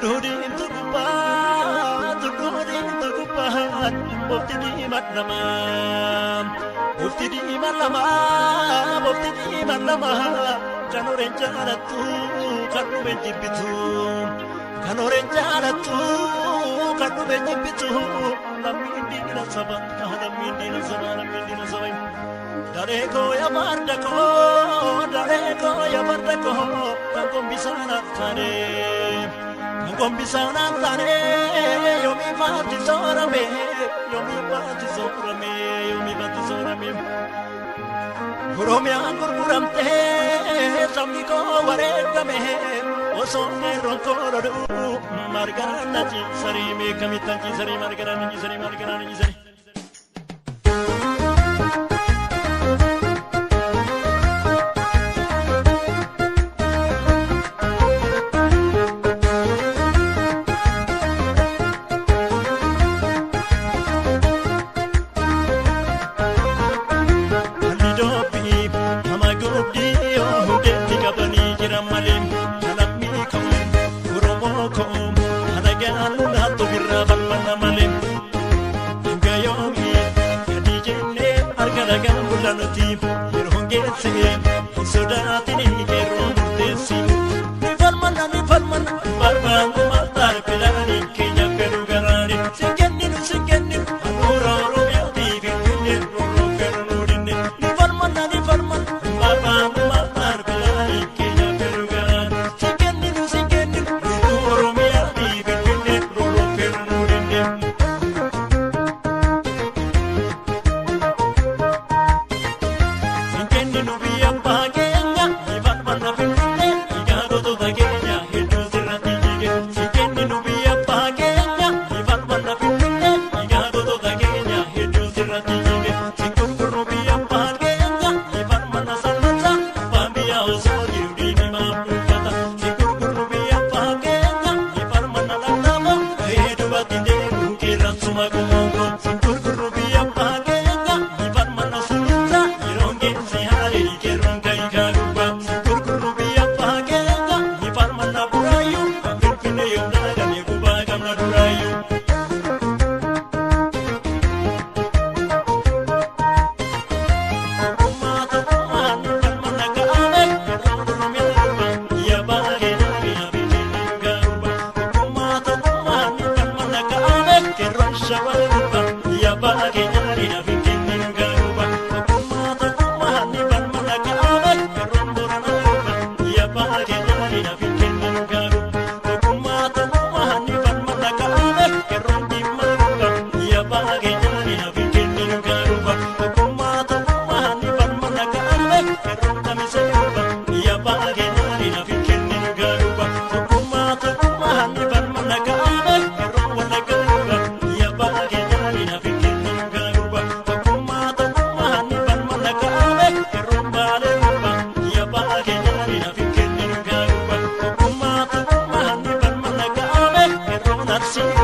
Tudurin tudupan Bofti di matlama Bofti di matlama Bofti di matlama Kanoren jaratu Kanu benjibitu Kanoren jaratu Kanu benjibitu Lamindi nasabah Lamindi nasabah Dareko ya bardako Dareko ya bardako Kangkong bisa natane Kangkong bisa natane Yomi mati sorame Yomi mati sorame Yomi mati sorame Gurome anggur guramte Samiko waregame Osone ronkorodu Margana jisari Mekamitan jisari Margana jisari Margana jisari See